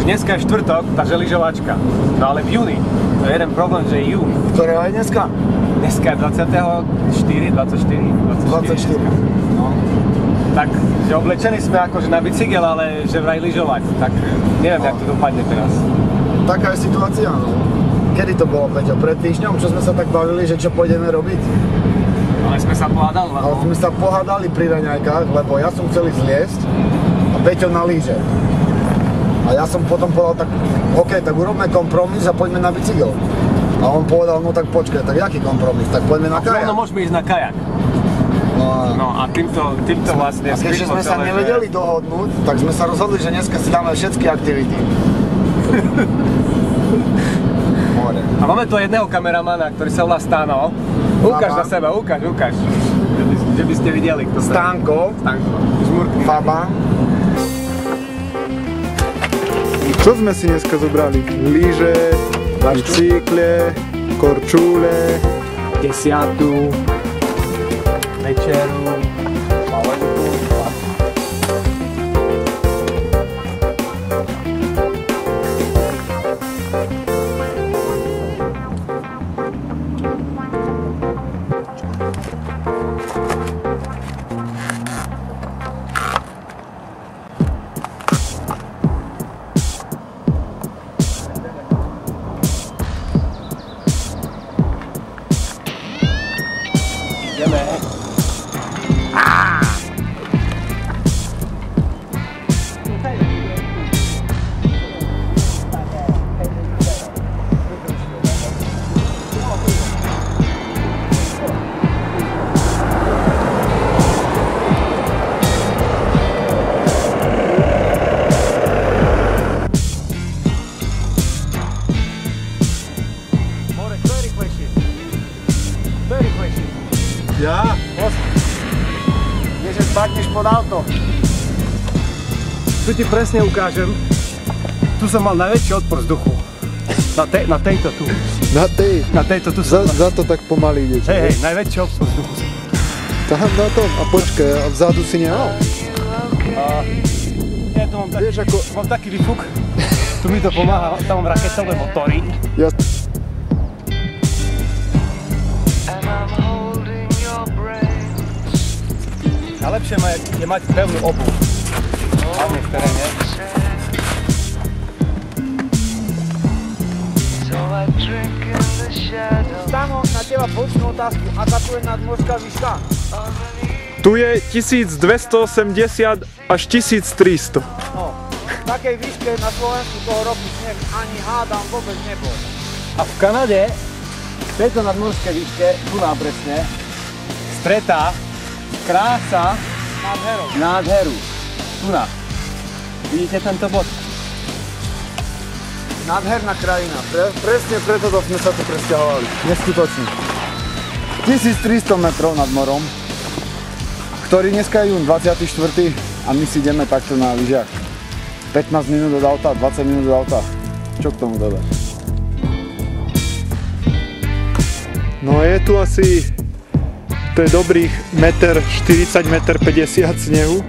dneska je štvrtok, takže lyžovačka. No ale v júni, to je jeden problém, že je jún. Ktorého je dneska? Dneska je 24. No. Tak, že oblečení sme akože na bicykel, ale že vraj lyžovať. Tak neviem, jak to dopadne teraz. Taká je situácia, no. Kedy to bolo, Peťo? Pred týždňom, čo sme sa tak bavili, že čo pôjdeme robiť? Ale sme sa pohádali. Ale sme sa pohádali pri raňajkách, lebo ja som chcel ísť zliesť a Peťo na lyže. A ja som potom povedal, tak OK, tak urobme kompromis a poďme na bicykel. A on povedal, no tak počkaj, tak jaký kompromis? Tak poďme na kajak. No môžeme ísť na kajak. No a týmto vlastne... A keďže sme sa nevedeli dohodnúť, tak sme sa rozhodli, že dneska si dáme všetky aktivity. A máme tu jedného kameramana, ktorý sa volá Stano. Ukáž na seba, ukáž. Že by ste videli, kto sa... Stanko. Žmurkný. Faba. Čo sme si dneska zobrali? Lyže, bicykle, korčule, Desiatu, večeru, malenku. Ideme. Ja? Nie, že spadneš pod auto. Tu ti presne ukážem. Tu som mal najväčší odpor vzduchu. Na tejto tu. Na tejto tu som... Za to tak pomaly ide. Hej, najväčší odpor vzduchu. Tam na tom, a počkaj, a vzadu si nemal? Ja tu mám taký výfuk. Tu mi to pomáha, tam mám raketové motory. Ja... Najlepšie je mať pevnú obuv. Hlavne v teréne. Stano, na teba počnú otázku. Aká tu je nadmorská výška? Tu je 1280 až 1300. No, v takej výške na Slovensku toho roku sneh ani hádam vôbec nebol. A v Kanade, v tejto nadmorskej výške, tu presne, stretá krása nádheru. Tuna. Vidíte tento bod? Nádherná krajina. Presne preto sme sa tu presťahovali. Neskutočne. 1300 metrov nad morom, ktorý dneska je jún 24. a my si ideme takto na lyžiach. 15 minút od auta, 20 minút od auta. Čo k tomu dodať? No je tu asi... To je dobrých 1,40 m, 1,50 m snehu.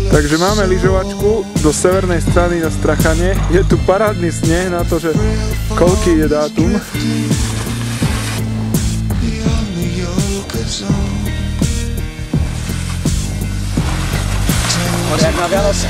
Takže máme lyžovačku do severnej strany na Strachane. Je tu parádny sneh na to, že koľký je dátum. Jak na Vianoce.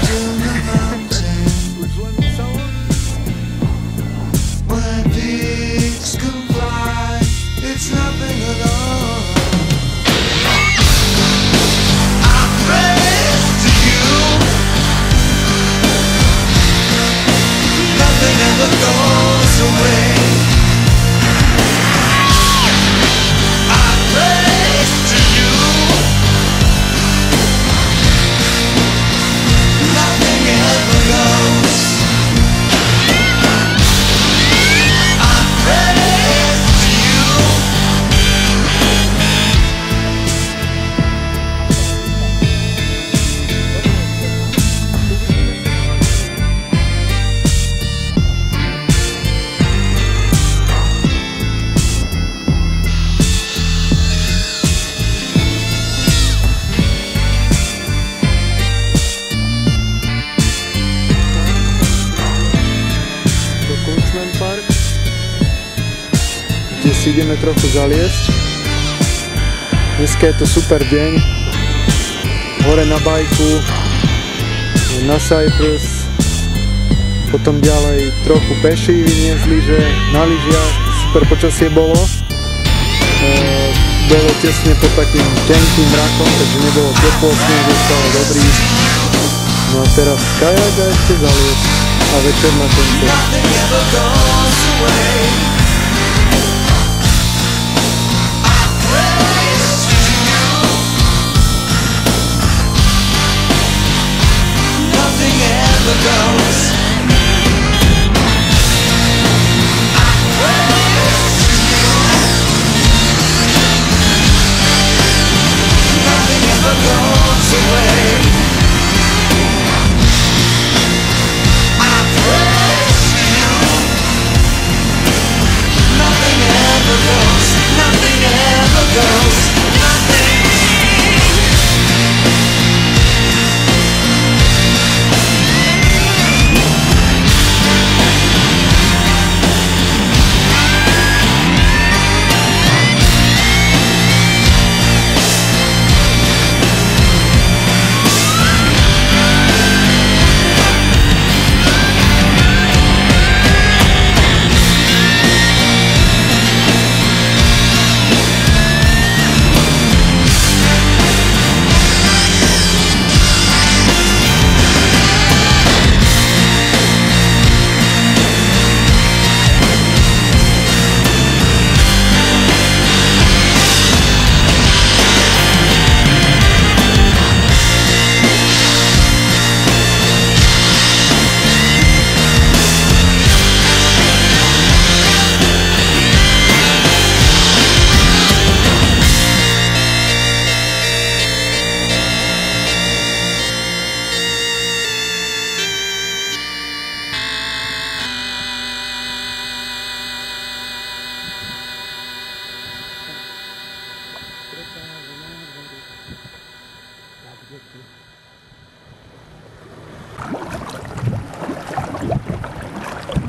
si ideme trochu zaliesť. Dneska je to super deň. Hore na bajku, na Cyprus, potom ďalej trochu peši vyniesli, že na lyžiach super počasie bolo. Bolo tesne pod takým tenkým mrakom, takže nebolo teplo, sneh je stále dobrý. No a teraz kajak a ešte zaliesť a večer na konci.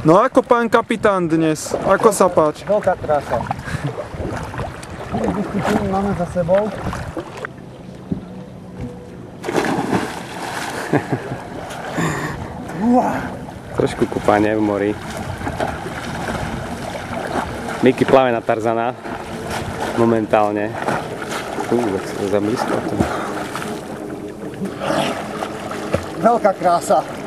No ako pán kapitán dnes? Ako sa páči? Veľká krása. 4 disciplíny máme za sebou. Trošku kúpanie v mori. Miky plave na Tarzana. Momentálne. Za blízko. Veľká krása.